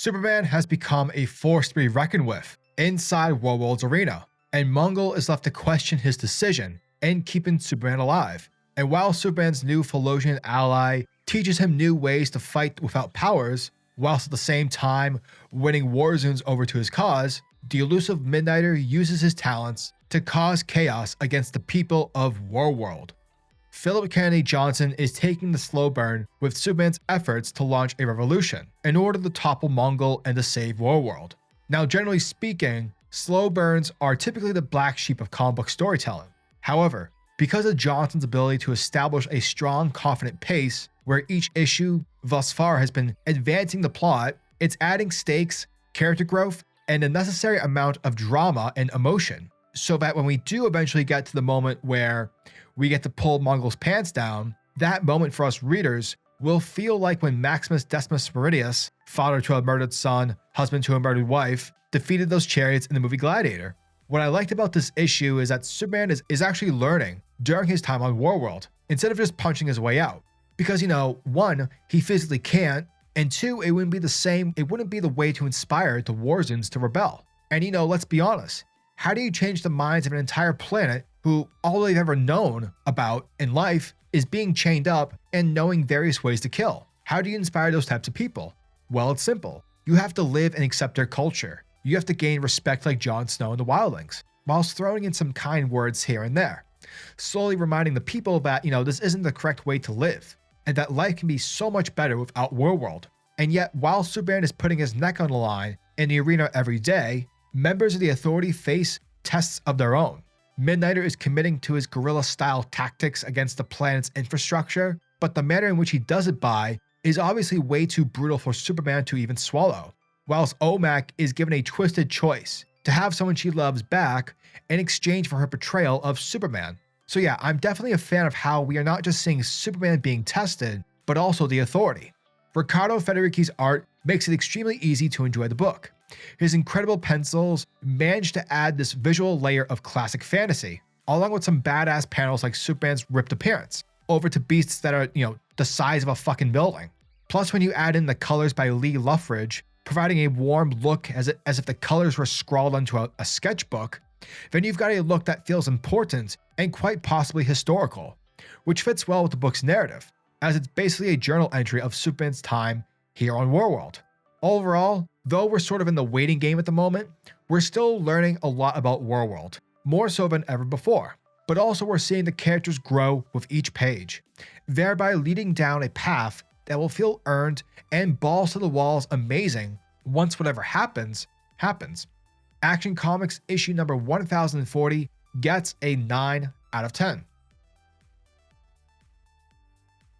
Superman has become a force to be reckoned with inside Warworld's arena, and Mongul is left to question his decision in keeping Superman alive. And while Superman's new Phaelosian ally teaches him new ways to fight without powers, whilst at the same time winning Warzoons over to his cause, the elusive Midnighter uses his talents to cause chaos against the people of Warworld. Philip Kennedy Johnson is taking the slow burn with Superman's efforts to launch a revolution in order to topple Mongul and to save Warworld. Now, generally speaking, slow burns are typically the black sheep of comic book storytelling. However, because of Johnson's ability to establish a strong, confident pace where each issue thus far has been advancing the plot, it's adding stakes, character growth, and a necessary amount of drama and emotion, so that when we do eventually get to the moment where we get to pull Mongul's pants down, that moment for us readers will feel like when Maximus Decimus Meridius, father to a murdered son, husband to a murdered wife, defeated those chariots in the movie Gladiator. What I liked about this issue is that Superman is actually learning during his time on Warworld, instead of just punching his way out. Because, one, he physically can't, and two, it wouldn't be the way to inspire the Warzoons to rebel. And let's be honest, how do you change the minds of an entire planet who all they've ever known about in life is being chained up and knowing various ways to kill? How do you inspire those types of people? Well, it's simple. You have to live and accept their culture. You have to gain respect like Jon Snow and the Wildlings, whilst throwing in some kind words here and there, slowly reminding the people that, this isn't the correct way to live, and that life can be so much better without Warworld. And yet, while Superman is putting his neck on the line in the arena every day, members of the Authority face tests of their own. Midnighter is committing to his guerrilla-style tactics against the planet's infrastructure, but the manner in which he does it by is obviously way too brutal for Superman to even swallow. Whilst OMAC is given a twisted choice to have someone she loves back in exchange for her betrayal of Superman. So yeah, I'm definitely a fan of how we are not just seeing Superman being tested, but also the Authority. Riccardo Federici's art makes it extremely easy to enjoy the book. His incredible pencils manage to add this visual layer of classic fantasy, along with some badass panels like Superman's ripped appearance, over to beasts that are, the size of a fucking building. Plus, when you add in the colors by Lee Luffridge, providing a warm look as if the colors were scrawled onto a sketchbook, then you've got a look that feels important and quite possibly historical, which fits well with the book's narrative, as it's basically a journal entry of Superman's time here on Warworld. Overall, though we're sort of in the waiting game at the moment, we're still learning a lot about Warworld, more so than ever before, but also we're seeing the characters grow with each page, thereby leading down a path that will feel earned and balls to the walls amazing once whatever happens. Action Comics issue number 1040 gets a 9 out of 10.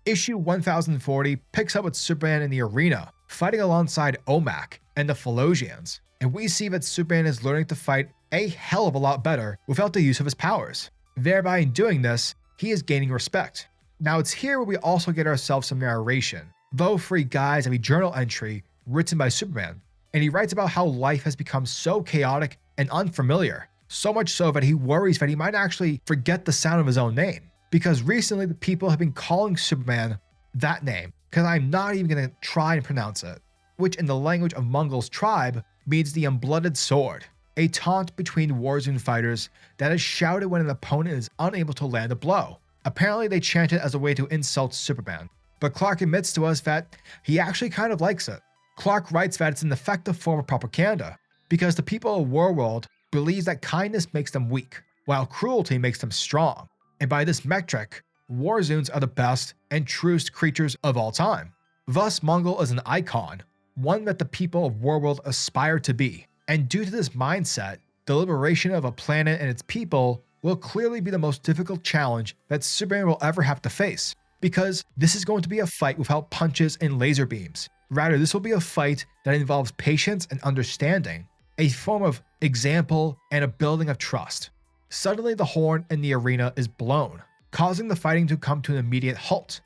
Issue 1040 picks up with Superman in the arena, fighting alongside OMAC and the Phaelosians, and we see that Superman is learning to fight a hell of a lot better without the use of his powers. Thereby, in doing this, he is gaining respect. Now, it's here where we also get ourselves some narration, though free guise of a journal entry written by Superman, and he writes about how life has become so chaotic and unfamiliar, so much so that he worries that he might actually forget the sound of his own name, because recently the people have been calling Superman that name, because I'm not even going to try and pronounce it, which in the language of Mongul's tribe means the unblooded sword, a taunt between Warzoon fighters that is shouted when an opponent is unable to land a blow. Apparently they chant it as a way to insult Superman, but Clark admits to us that he actually kind of likes it. Clark writes that it's an effective form of propaganda, because the people of Warworld believe that kindness makes them weak, while cruelty makes them strong, and by this metric, Warzoons are the best and truest creatures of all time. Thus, Mongul is an icon, one that the people of Warworld aspire to be, and due to this mindset, the liberation of a planet and its people will clearly be the most difficult challenge that Superman will ever have to face, because this is going to be a fight without punches and laser beams. Rather, this will be a fight that involves patience and understanding, a form of example and a building of trust. Suddenly, the horn in the arena is blown, causing the fighting to come to an immediate halt.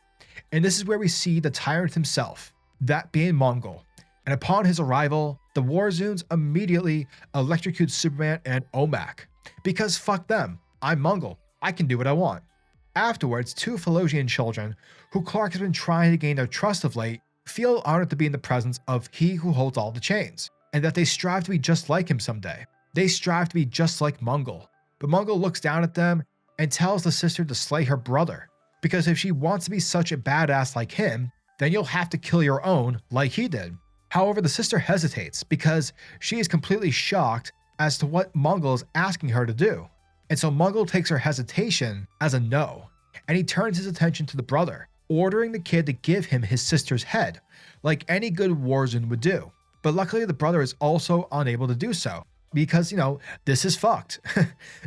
And this is where we see the tyrant himself, that being Mongul. And upon his arrival, the Warzoons immediately electrocute Superman and OMAC, because fuck them, I'm Mongul, I can do what I want. Afterwards, two Phaelosian children, who Clark has been trying to gain their trust of late, feel honored to be in the presence of he who holds all the chains, and that they strive to be just like him someday. They strive to be just like Mongul. But Mongul looks down at them and tells the sister to slay her brother, because if she wants to be such a badass like him, then you'll have to kill your own like he did. However, the sister hesitates because she is completely shocked as to what Mongul is asking her to do. And so Mongul takes her hesitation as a no, and he turns his attention to the brother, ordering the kid to give him his sister's head, like any good Warzoon would do. But luckily the brother is also unable to do so, because, this is fucked.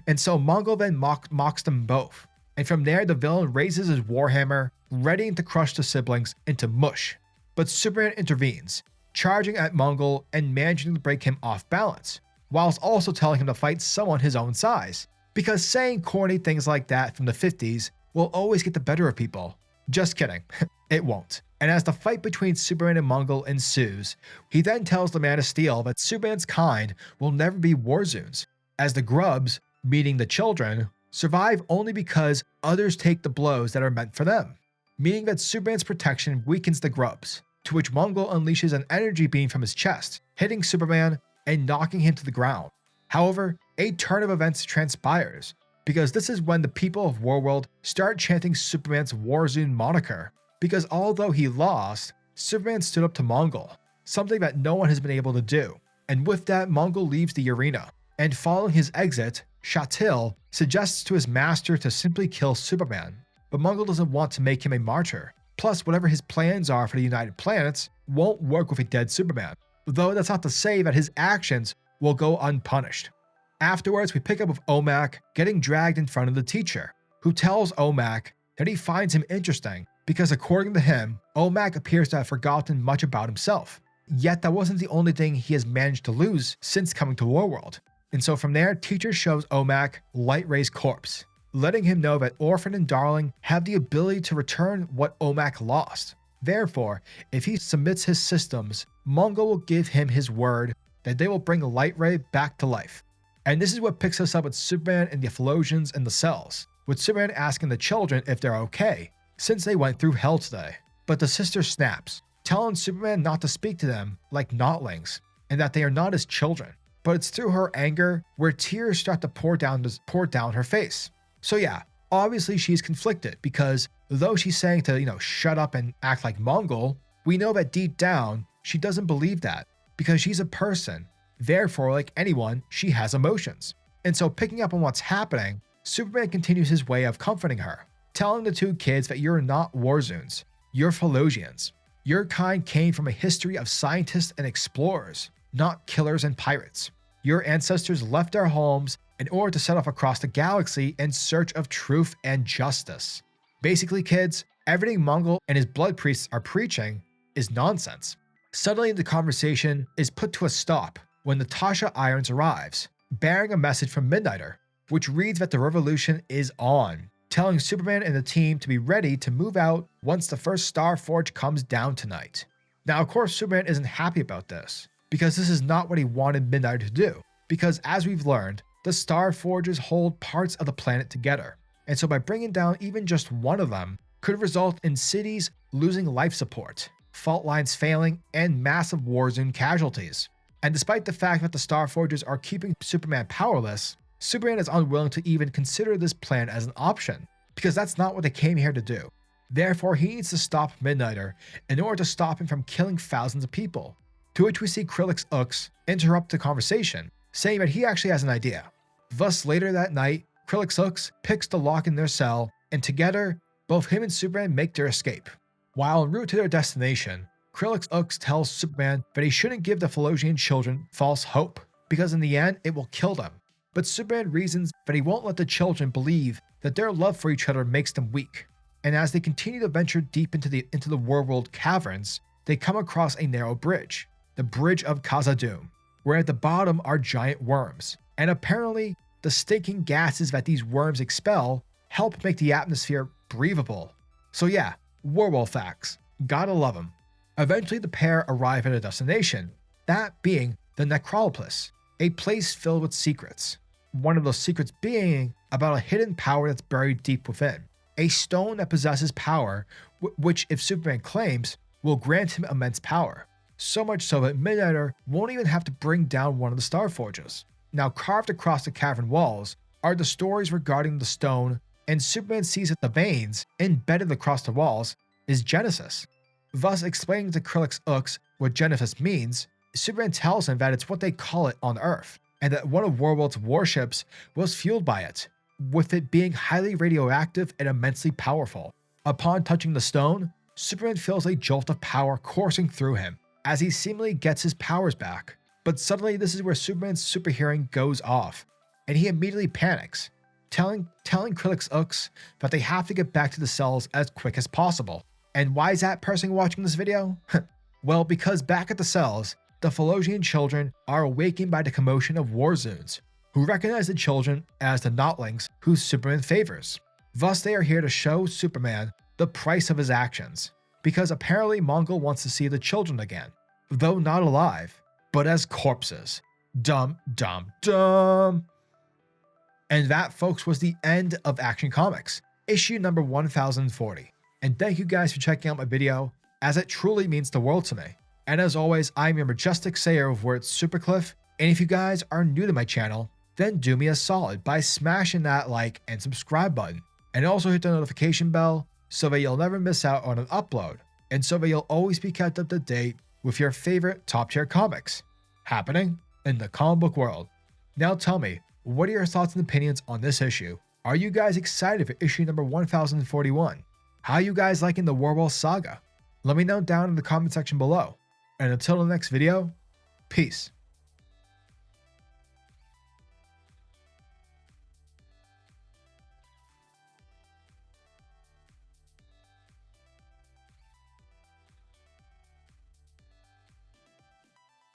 And so Mongul then mocks them both. And from there, the villain raises his warhammer, readying to crush the siblings into mush. But Superman intervenes, charging at Mongul and managing to break him off balance, whilst also telling him to fight someone his own size. Because saying corny things like that from the 50s will always get the better of people. Just kidding, it won't. And as the fight between Superman and Mongul ensues, he then tells the Man of Steel that Superman's kind will never be Warzoons, as the grubs, meaning the children, survive only because others take the blows that are meant for them, meaning that Superman's protection weakens the grubs, to which Mongul unleashes an energy beam from his chest, hitting Superman and knocking him to the ground. However, a turn of events transpires, because this is when the people of Warworld start chanting Superman's Warzoon moniker, because although he lost, Superman stood up to Mongul, something that no one has been able to do. And with that, Mongul leaves the arena, and following his exit, Shatil suggests to his master to simply kill Superman, but Mongul doesn't want to make him a martyr. Plus, whatever his plans are for the United Planets won't work with a dead Superman, though that's not to say that his actions will go unpunished. Afterwards, we pick up with Omak getting dragged in front of the teacher, who tells Omak that he finds him interesting because according to him, Omak appears to have forgotten much about himself. Yet that wasn't the only thing he has managed to lose since coming to Warworld. And so from there, teacher shows Omak Light Ray's corpse, letting him know that Orphan and Darling have the ability to return what Omak lost. Therefore, if he submits his systems, Mongul will give him his word that they will bring Light Ray back to life. And this is what picks us up with Superman and the Phaelosians in the cells, with Superman asking the children if they're okay, since they went through hell today. But the sister snaps, telling Superman not to speak to them like notlings, and that they are not his children. But it's through her anger where tears start to pour down her face. So yeah, obviously she's conflicted, because though she's saying to, shut up and act like Mongul, we know that deep down, she doesn't believe that, because she's a person. Therefore, like anyone, she has emotions. And so picking up on what's happening, Superman continues his way of comforting her, telling the two kids that you're not Warzoons, you're Phaelosians. Your kind came from a history of scientists and explorers, not killers and pirates. Your ancestors left their homes in order to set off across the galaxy in search of truth and justice. Basically, kids, everything Mongul and his blood priests are preaching is nonsense. Suddenly, the conversation is put to a stop when Natasha Irons arrives, bearing a message from Midnighter, which reads that the revolution is on, telling Superman and the team to be ready to move out once the first Star Forge comes down tonight. Now, of course, Superman isn't happy about this, because this is not what he wanted Midnighter to do, because as we've learned, the Star Forges hold parts of the planet together, and so by bringing down even just one of them could result in cities losing life support, fault lines failing, and massive Warzoon casualties. And despite the fact that the Star Forges are keeping Superman powerless, Superman is unwilling to even consider this plan as an option, because that's not what they came here to do. Therefore, he needs to stop Midnighter in order to stop him from killing thousands of people. To which we see Kryl-Ux interrupt the conversation, saying that he actually has an idea. Thus, later that night, Kryl-Ux picks the lock in their cell, and together, both him and Superman make their escape. While en route to their destination, Kryl-Ux tells Superman that he shouldn't give the Phaelosian children false hope, because in the end, it will kill them. But Superman reasons that he won't let the children believe that their love for each other makes them weak. And as they continue to venture deep into the Warworld caverns, they come across a narrow bridge, the Bridge of Khazad-dûm, where at the bottom are giant worms. And apparently, the stinking gases that these worms expel help make the atmosphere breathable. So yeah, Warworld facts. Gotta love them. Eventually, the pair arrive at a destination, that being the Necropolis, a place filled with secrets. One of those secrets being about a hidden power that's buried deep within, a stone that possesses power, which, if Superman claims, will grant him immense power, so much so that Midnighter won't even have to bring down one of the Star Forges. Now carved across the cavern walls are the stories regarding the stone, and Superman sees that the veins embedded across the walls is Genesis. Thus explaining to Kryl-Ux what Genesis means, Superman tells him that it's what they call it on Earth, and that one of Warworld's warships was fueled by it, with it being highly radioactive and immensely powerful. Upon touching the stone, Superman feels a jolt of power coursing through him, as he seemingly gets his powers back. But suddenly this is where Superman's superhearing goes off, and he immediately panics, telling Kryl-Ux that they have to get back to the cells as quick as possible. And why is that person watching this video? Well, because back at the cells, the Phaelosian children are awakened by the commotion of Warzoons, who recognize the children as the Notlings who Superman favors. Thus they are here to show Superman the price of his actions, because apparently Mongul wants to see the children again, though not alive, but as corpses. Dum dum dum. And that, folks, was the end of Action Comics, issue number 1040. And thank you guys for checking out my video, as it truly means the world to me. And as always, I'm your majestic sayer of words, SuperCliff, and if you guys are new to my channel, then do me a solid by smashing that like and subscribe button, and also hit the notification bell so that you'll never miss out on an upload, and so that you'll always be kept up to date with your favorite top tier comics happening in the comic book world. Now tell me, what are your thoughts and opinions on this issue? Are you guys excited for issue number 1041? How are you guys liking the Warworld Saga? Let me know down in the comment section below. And until the next video, peace.